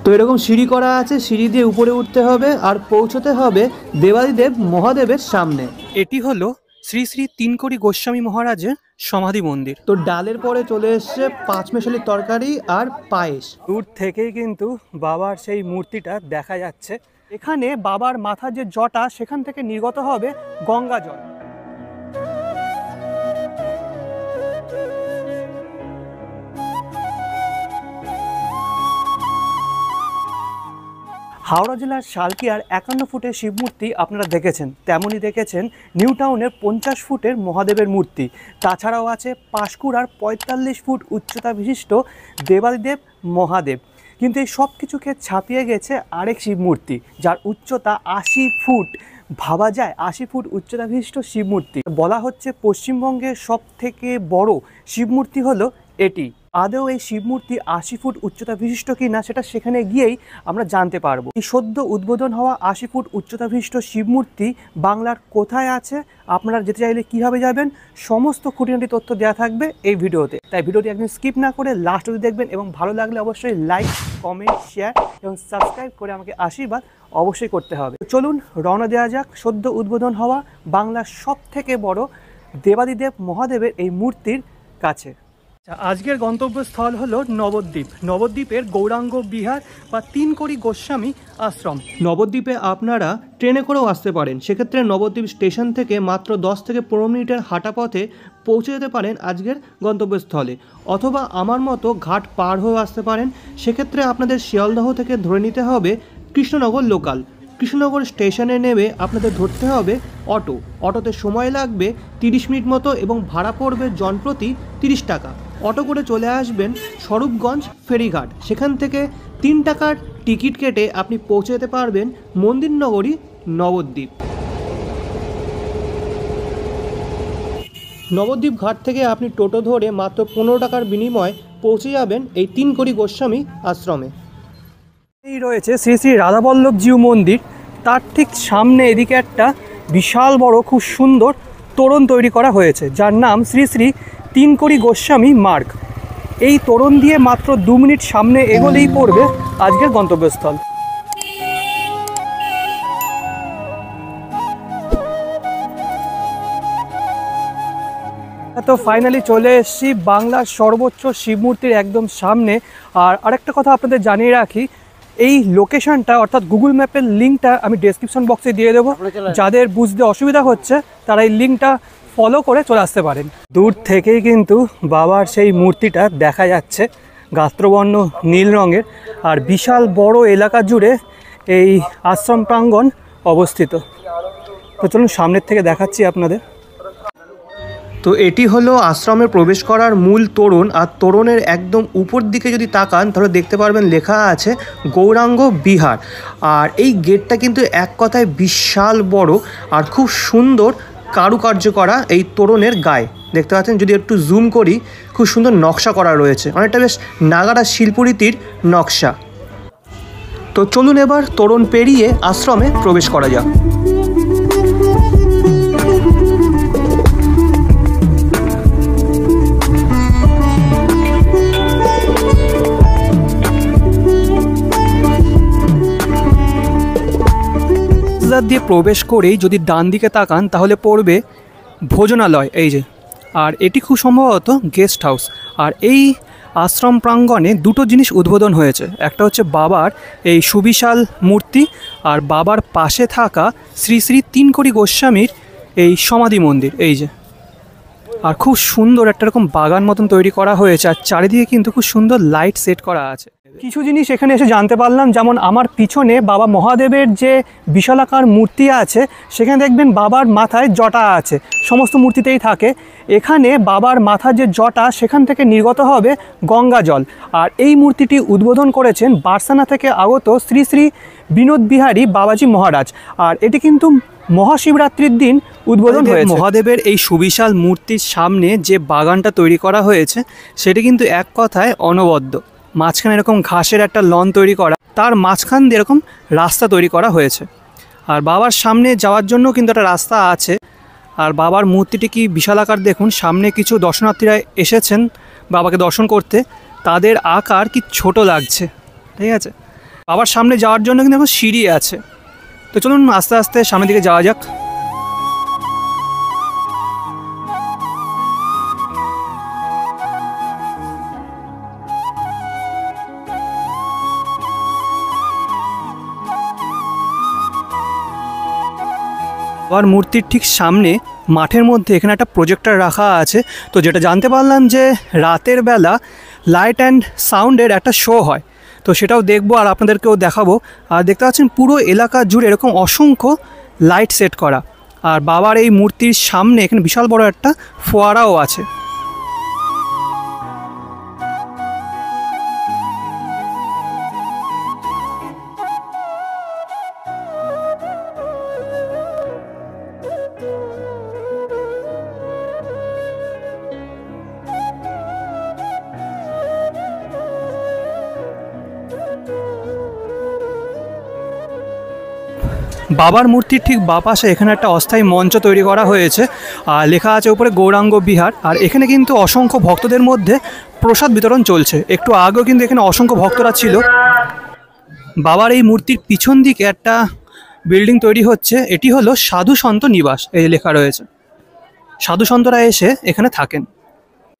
তো এরকম সিঁড়ি করা আছে, সিঁড়ি দিয়ে উপরে উঠতে হবে আর পৌঁছতে হবে দেবাদিদেব মহাদেবের সামনে। এটি হলো শ্রী শ্রী তিনকড়ি গোস্বামী মহারাজের সমাধি মন্দির। তো ডালের পরে চলে এসছে পাঁচমেশালি তরকারি আর পায়েস। দূর থেকেই কিন্তু বাবার সেই মূর্তিটা দেখা যাচ্ছে। এখানে বাবার মাথার যে জটা সেখান থেকে নির্গত হবে গঙ্গা জল। হাওড়া জেলার শালকিয়ার 51 ফুটের শিবমূর্তি আপনারা দেখেছেন, তেমনই দেখেছেন নিউ টাউনের 50 ফুটের মহাদেবের মূর্তি। তাছাড়াও আছে পাঁশকুড়ার 45 ফুট উচ্চতা বিশিষ্ট দেবাদিদেব মহাদেব। কিন্তু এই সব কিছুকে ছাপিয়ে গেছে আরেক শিবমূর্তি, যার উচ্চতা 80 ফুট। ভাবা যায় 80 ফুট উচ্চতা বিশিষ্ট শিবমূর্তি। বলা হচ্ছে পশ্চিমবঙ্গের সব থেকে বড় শিবমূর্তি হলো এটি। আদৌ এই শিবমূর্তি 80 ফুট উচ্চতা বিশিষ্ট কি না সেটা সেখানে গিয়েই আমরা জানতে পারবো। এই সদ্য উদ্বোধন হওয়া 80 ফুট উচ্চতা বিশিষ্ট শিবমূর্তি বাংলার কোথায় আছে, আপনারা যেতে চাইলে কীভাবে যাবেন, সমস্ত খুঁটিনাটি তথ্য দেওয়া থাকবে এই ভিডিওতে। তাই ভিডিওটি একদম স্কিপ না করে লাস্ট অবধি দেখবেন এবং ভালো লাগলে অবশ্যই লাইক, কমেন্ট, শেয়ার এবং সাবস্ক্রাইব করে আমাকে আশীর্বাদ অবশ্যই করতে হবে। চলুন রওনা দেওয়া যাক সদ্য উদ্বোধন হওয়া বাংলার সব থেকে বড় দেবাদিদেব মহাদেবের এই মূর্তির কাছে। আজকের গন্তব্যস্থল হলো নবদ্বীপ। নবদ্বীপের গৌরাঙ্গ বিহার বা তিনকড়ি গোস্বামী আশ্রম। নবদ্বীপে আপনারা ট্রেনে করেও আসতে পারেন, সেক্ষেত্রে নবদ্বীপ স্টেশন থেকে মাত্র 10 থেকে 15 মিনিটের হাঁটা পথে পৌঁছে যেতে পারেন আজকের গন্তব্যস্থলে, অথবা আমার মতো ঘাট পার হয়ে আসতে পারেন। সেক্ষেত্রে আপনাদের শিয়ালদহ থেকে ধরে নিতে হবে কৃষ্ণনগর লোকাল। কৃষ্ণনগর স্টেশনে নেমে আপনাদের ধরতে হবে অটো। অটোতে সময় লাগবে 30 মিনিট মতো এবং ভাড়া পড়বে জনপ্রতি 30 টাকা। অটো করে চলে আসবেন স্বরূপগঞ্জ ফেরিঘাট, সেখান থেকে 3 টাকার টিকিট কেটে আপনি পৌঁছে যেতে পারবেন মন্দির নগরী নবদ্বীপ। নবদ্বীপ ঘাট থেকে আপনি টোটো ধরে মাত্র 15 টাকার বিনিময়ে পৌঁছে যাবেন এই তিনকড়ি গোস্বামী আশ্রমে। এই রয়েছে শ্রী শ্রী রাধাবল্লভজিউ মন্দির, তার ঠিক সামনে এদিকে একটা বিশাল বড় খুব সুন্দর তোরণ তৈরি করা হয়েছে, যার নাম শ্রী শ্রী তিনকড়ি গোস্বামী মার্গ। এই তোরণ দিয়ে মাত্র 2 মিনিট সামনে এগোলেই পড়বে আজকের গন্তব্যস্থল। তো ফাইনালি চলে এসেছি বাংলার সর্বোচ্চ শিবমূর্তির একদম সামনে। আর আরেকটা কথা আপনাদের জানিয়ে রাখি, এই লোকেশনটা অর্থাৎ গুগল ম্যাপের লিঙ্কটা আমি ডেসক্রিপশন বক্সে দিয়ে দেবো। যাদের বুঝতে অসুবিধা হচ্ছে তারা এই লিঙ্কটা ফলো করে চলে আসতে পারেন। দূর থেকেই কিন্তু বাবার সেই মূর্তিটা দেখা যাচ্ছে, গাত্রবর্ণ নীল রঙের, আর বিশাল বড় এলাকা জুড়ে এই আশ্রম প্রাঙ্গণ অবস্থিত। তো চলুন সামনের থেকে দেখাচ্ছি আপনাদের। তো এটি হলো আশ্রমে প্রবেশ করার মূল তোরণ। আর তোরণের একদম উপর দিকে যদি তাকান তাহলে দেখতে পারবেন লেখা আছে গৌরাঙ্গ বিহার। আর এই গেটটা কিন্তু এক কথায় বিশাল বড় আর খুব সুন্দর কারুকার্য করা এই তোরণের গায়ে। দেখতে পাচ্ছেন, যদি একটু জুম করি, খুব সুন্দর নকশা করা রয়েছে, অনেকটা বেশ নাগারা শিল্পরীতির নকশা। তো চলুন এবার তোরণ পেরিয়ে আশ্রমে প্রবেশ করা যাক। দিয়ে প্রবেশ করেই যদি ডান দিকে তাকান তাহলে পড়বে ভোজনালয়, এই যে। আর এটি খুব সম্ভবত গেস্ট হাউস। আর এই আশ্রম প্রাঙ্গণে দুটো জিনিস উদ্বোধন হয়েছে, একটা হচ্ছে বাবার এই সুবিশাল মূর্তি, আর বাবার পাশে থাকা শ্রী শ্রী তিনকড়ি গোস্বামীর এই সমাধি মন্দির, এই যে। আর খুব সুন্দর একটা রকম বাগান মতন তৈরি করা হয়েছে, আর চারিদিকে কিন্তু খুব সুন্দর লাইট সেট করা আছে। কিছু জিনিস এখানে এসে জানতে পারলাম, যেমন আমার পিছনে বাবা মহাদেবের যে বিশালাকার মূর্তি আছে সেখানে দেখবেন বাবার মাথায় জটা আছে, সমস্ত মূর্তিতেই থাকে। এখানে বাবার মাথার যে জটা সেখান থেকে নির্গত হবে গঙ্গা জল। আর এই মূর্তিটি উদ্বোধন করেছেন বার্সানা থেকে আগত শ্রী শ্রী বিনোদ বিহারী বাবাজি মহারাজ। আর এটি কিন্তু মহাশিবরাত্রির দিন উদ্বোধন হয়েছে। মহাদেবের এই সুবিশাল মূর্তির সামনে যে বাগানটা তৈরি করা হয়েছে সেটি কিন্তু এক কথায় অনবদ্য। মাঝখানে এরকম ঘাসের একটা লন তৈরি করা, তার মাঝখান দিয়ে এরকম রাস্তা তৈরি করা হয়েছে। আর বাবার সামনে যাওয়ার জন্য কিন্তু একটা রাস্তা আছে। আর বাবার মূর্তিটি কি বিশালাকার দেখুন, সামনে কিছু দর্শনার্থীরা এসেছেন বাবাকে দর্শন করতে, তাদের আকার কি ছোট লাগছে, ঠিক আছে। বাবার সামনে যাওয়ার জন্য কিন্তু এখন সিঁড়ি আছে, তো চলুন আস্তে আস্তে সামনের দিকে যাওয়া যাক। বাবার মূর্তির ঠিক সামনে মাঠের মধ্যে এখানে একটা প্রজেক্টর রাখা আছে। তো যেটা জানতে পারলাম যে রাতের বেলা লাইট অ্যান্ড সাউন্ডের একটা শো হয়, তো সেটাও দেখবো আর আপনাদেরকেও দেখাবো। আর দেখতে পাচ্ছেন পুরো এলাকা জুড়ে এরকম অসংখ্য লাইট সেট করা। আর বাবার এই মূর্তির সামনে এখানে বিশাল বড় একটা ফোয়ারাও আছে। বাবার মূর্তির ঠিক বাঁ পাশে এখানে একটা অস্থায়ী মঞ্চ তৈরি করা হয়েছে আর লেখা আছে উপরে গৌরাঙ্গ বিহার। আর এখানে কিন্তু অসংখ্য ভক্তদের মধ্যে প্রসাদ বিতরণ চলছে। একটু আগেও কিন্তু এখানে অসংখ্য ভক্তরা ছিল। বাবার এই মূর্তির পিছন দিকে একটা বিল্ডিং তৈরি হচ্ছে, এটি হলো সাধু সন্ত নিবাস, এই লেখা রয়েছে। সাধু সন্তরা এসে এখানে থাকেন।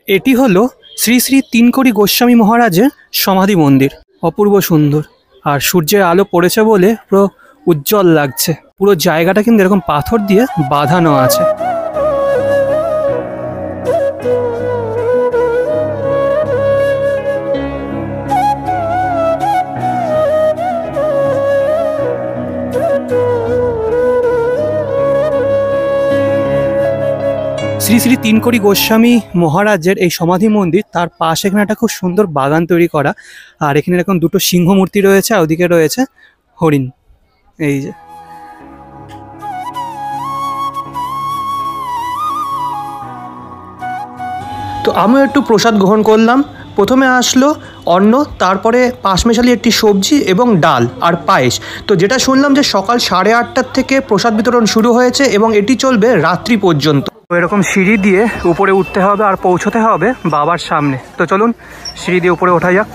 এটি হলো শ্রী শ্রী তিনকড়ি গোস্বামী মহারাজের সমাধি মন্দির, অপূর্ব সুন্দর। আর সূর্যের আলো পড়েছে বলে পুরো উজ্জ্বল লাগছে। পুরো জায়গাটা কিন্তু এরকম পাথর দিয়ে বাঁধানো আছে। শ্রী শ্রী তিনকড়ি গোস্বামী মহারাজের এই সমাধি মন্দির, তার পাশে এখানে একটা খুব সুন্দর বাগান তৈরি করা। আর এখানে এরকম দুটো সিংহ মূর্তি রয়েছে আর ওদিকে রয়েছে হরিণ। এই যে তো আমিও একটু প্রসাদ গ্রহণ করলাম। প্রথমে আসলো অন্ন, তারপরে পাঁচমেশালি একটি সবজি এবং ডাল আর পায়েস। তো যেটা শুনলাম যে সকাল 8:30টার থেকে প্রসাদ বিতরণ শুরু হয়েছে এবং এটি চলবে রাত্রি পর্যন্ত। তো এরকম সিঁড়ি দিয়ে উপরে উঠতে হবে আর পৌঁছতে হবে বাবার সামনে। তো চলুন সিঁড়ি দিয়ে উপরে ওঠা যাক।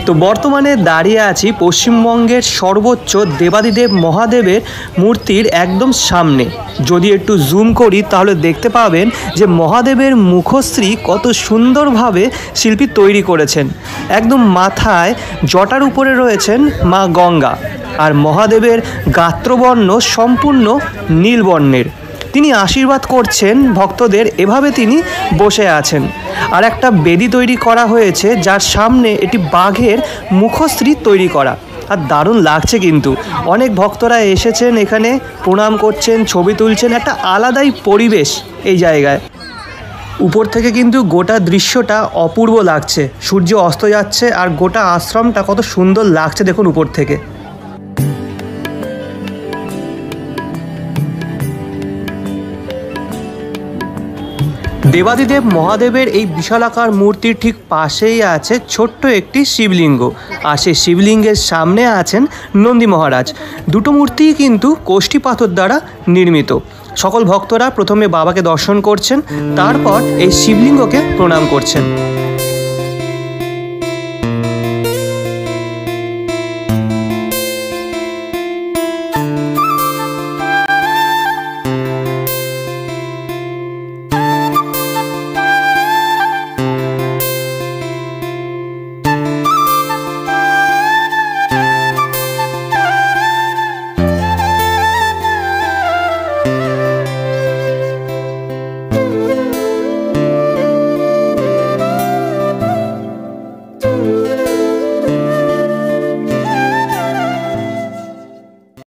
তো বর্তমানে দাঁড়িয়ে আছি পশ্চিমবঙ্গের সর্বোচ্চ দেবাদিদেব মহাদেবের মূর্তির একদম সামনে। যদি একটু জুম করি তাহলে দেখতে পাবেন যে মহাদেবের মুখশ্রী কত সুন্দরভাবে শিল্পী তৈরি করেছেন। একদম মাথায় জটার উপরে রয়েছেন মা গঙ্গা, আর মহাদেবের গাত্রবর্ণ সম্পূর্ণ নীল বর্ণের। তিনি আশীর্বাদ করছেন ভক্তদের, এভাবে তিনি বসে আছেন। আর একটা বেদি তৈরি করা হয়েছে যার সামনে এটি বাঘের মুখশ্রী তৈরি করা। আর দারুণ লাগছে কিন্তু। অনেক ভক্তরা এসেছেন এখানে, প্রণাম করছেন, ছবি তুলছেন। একটা আলাদাই পরিবেশ এই জায়গায়। উপর থেকে কিন্তু গোটা দৃশ্যটা অপূর্ব লাগছে। সূর্য অস্ত যাচ্ছে আর গোটা আশ্রমটা কত সুন্দর লাগছে দেখুন উপর থেকে। দেবাদিদেব মহাদেবের এই বিশালাকার মূর্তির ঠিক পাশেই আছে ছোট্ট একটি শিবলিঙ্গ, আর সেই শিবলিঙ্গের সামনে আছেন নন্দী মহারাজ। দুটো মূর্তিই কিন্তু কোষ্ঠী পাথর দ্বারা নির্মিত। সকল ভক্তরা প্রথমে বাবাকে দর্শন করছেন, তারপর এই শিবলিঙ্গকে প্রণাম করছেন।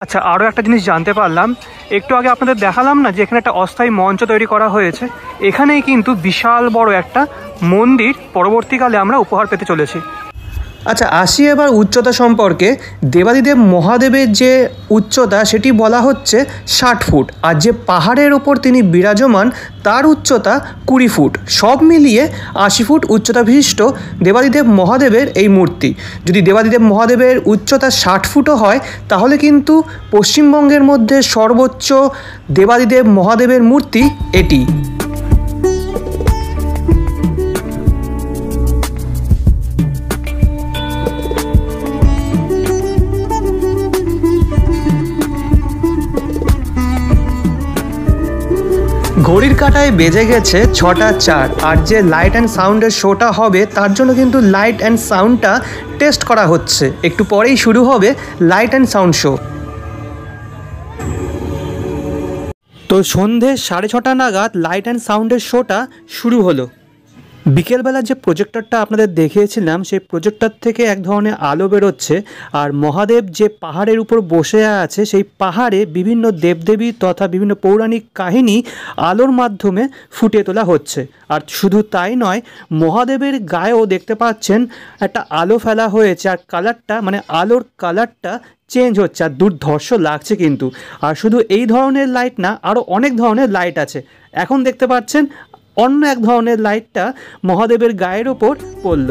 আচ্ছা, আরও একটা জিনিস জানতে পারলাম, একটু আগে আপনাদের দেখালাম না যে এখানে একটা অস্থায়ী মঞ্চ তৈরি করা হয়েছে। এখানেই কিন্তু বিশাল বড় একটা মন্দির পরবর্তীকালে আমরা উপহার পেতে চলেছি। আচ্ছা, আসি এবার উচ্চতা সম্পর্কে। দেবাদিদেব মহাদেবের যে উচ্চতা সেটি বলা হচ্ছে 60 ফুট, আর যে পাহাড়ের ওপর তিনি বিরাজমান তার উচ্চতা 20 ফুট। সব মিলিয়ে 80 ফুট উচ্চতা বিশিষ্ট দেবাদিদেব মহাদেবের এই মূর্তি। যদি দেবাদিদেব মহাদেবের উচ্চতা 60 ফুটও হয় তাহলে কিন্তু পশ্চিমবঙ্গের মধ্যে সর্বোচ্চ দেবাদিদেব মহাদেবের মূর্তি এটি। ঘড়ির কাঁটায় বেজে গেছে 6টা 4, আর যে লাইট অ্যান্ড সাউন্ডের শোটা হবে তার জন্য কিন্তু লাইট অ্যান্ড সাউন্ডটা টেস্ট করা হচ্ছে। একটু পরেই শুরু হবে লাইট অ্যান্ড সাউন্ড শো। তো সন্ধে 6:30 নাগাদ লাইট অ্যান্ড সাউন্ডের শোটা শুরু হলো। বিকেলবেলা যে প্রজেক্টরটা আপনাদের দেখিয়েছিলাম সেই প্রজেক্টর থেকে এক ধরনের আলো বেরোচ্ছে, আর মহাদেব যে পাহাড়ের উপর বসে আছে সেই পাহাড়ে বিভিন্ন দেবদেবী তথা বিভিন্ন পৌরাণিক কাহিনী আলোর মাধ্যমে ফুটিয়ে তোলা হচ্ছে। আর শুধু তাই নয়, মহাদেবের গায়েও দেখতে পাচ্ছেন একটা আলো ফেলা হয়েছে, আর কালারটা মানে আলোর কালারটা চেঞ্জ হচ্ছে, আর দুর্ধর্ষ লাগছে কিন্তু। আর শুধু এই ধরনের লাইট না, আরও অনেক ধরনের লাইট আছে। এখন দেখতে পাচ্ছেন অন্য এক ধরনের লাইটটা মহাদেবের গায়ের ওপর পড়ল।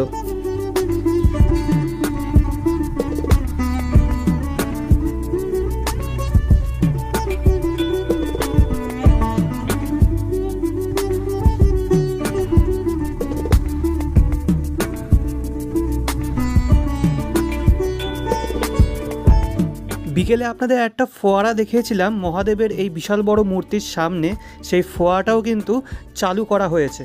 বিকেলে আপনাদের একটা ফোয়ারা দেখিয়েছিলাম মহাদেবের এই বিশাল বড় মূর্তির সামনে, সেই ফোয়ারাটাও কিন্তু চালু করা হয়েছে।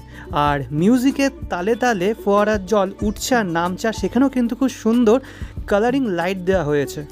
আর মিউজিকের তালে তালে ফোয়ারার জল উঠছে আর নামছে, আর সেখানেও কিন্তু খুব সুন্দর কালারিং লাইট দেওয়া হয়েছে।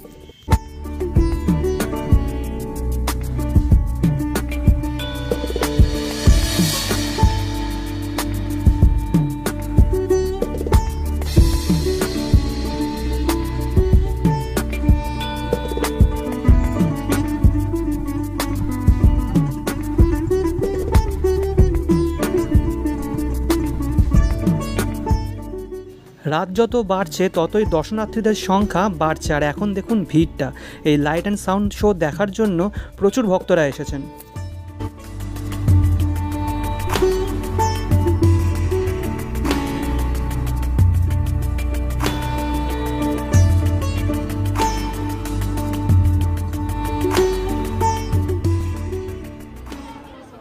রাত যত বাড়ছে ততই দর্শনার্থীদের সংখ্যা বাড়ছে, আর এখন দেখুন ভিড়টা। এই লাইট অ্যান্ড সাউন্ড শো দেখার জন্য প্রচুর ভক্তরা এসেছেন।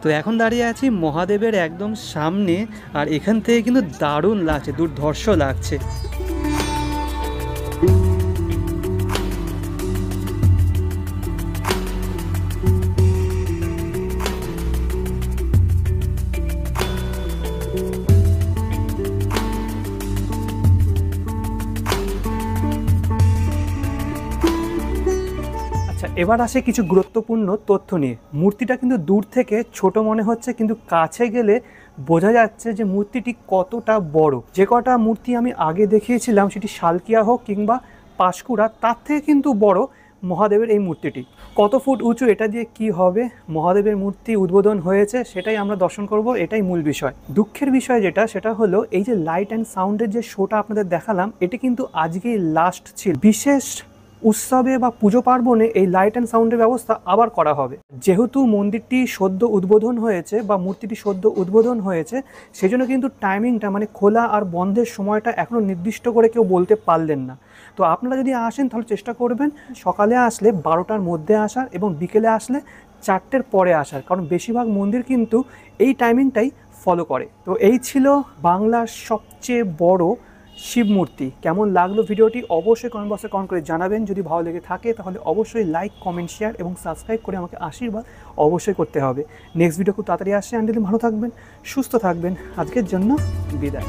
তো এখন দাঁড়িয়ে আছি মহাদেবের একদম সামনে, আর এখান থেকে কিন্তু দারুণ লাগছে, দুর্ধর্ষ লাগছে। এবার আসে কিছু গুরুত্বপূর্ণ তথ্য নিয়ে। মূর্তিটা কিন্তু দূর থেকে ছোট মনে হচ্ছে, কিন্তু কাছে গেলে বোঝা যাচ্ছে যে মূর্তিটি কতটা বড়। যে কটা মূর্তি আমি আগে দেখিয়েছিলাম সেটি শালকিয়া হোক কিংবা পাঁশকুড়া, তার থেকে কিন্তু বড় মহাদেবের এই মূর্তিটি। কত ফুট উঁচু, এটা দিয়ে কি হবে, মহাদেবের মূর্তি উদ্বোধন হয়েছে সেটাই আমরা দর্শন করব, এটাই মূল বিষয়। দুঃখের বিষয় যেটা, সেটা হলো এই যে লাইট অ্যান্ড সাউন্ডের যে শোটা আপনাদের দেখালাম, এটি কিন্তু আজকেই লাস্ট ছিল। বিশেষ উৎসবে বা পুজো পার্বণে এই লাইট অ্যান্ড সাউন্ডের ব্যবস্থা আবার করা হবে। যেহেতু মন্দিরটি সদ্য উদ্বোধন হয়েছে বা মূর্তিটি সদ্য উদ্বোধন হয়েছে, সেজন্য কিন্তু টাইমিংটা মানে খোলা আর বন্ধের সময়টা এখনও নির্দিষ্ট করে কেউ বলতে পারলেন না। তো আপনারা যদি আসেন তাহলে চেষ্টা করবেন সকালে আসলে 12টার মধ্যে আসার, এবং বিকেলে আসলে 4টের পরে আসার, কারণ বেশিরভাগ মন্দির কিন্তু এই টাইমিংটাই ফলো করে। তো এই ছিল বাংলার সবচেয়ে বড় শিব মূর্তি। কেমন লাগলো ভিডিওটি অবশ্যই কমেন্ট বক্সে কমেন্ট করে জানাবেন। যদি ভালো লেগে থাকে তাহলে অবশ্যই লাইক, কমেন্ট, শেয়ার এবং সাবস্ক্রাইব করে আমাকে আশীর্বাদ অবশ্যই করতে হবে। নেক্সট ভিডিও খুব তাড়াতাড়ি আসছে। আন্টিল ভালো থাকবেন, সুস্থ থাকবেন। আজকের জন্য বিদায়।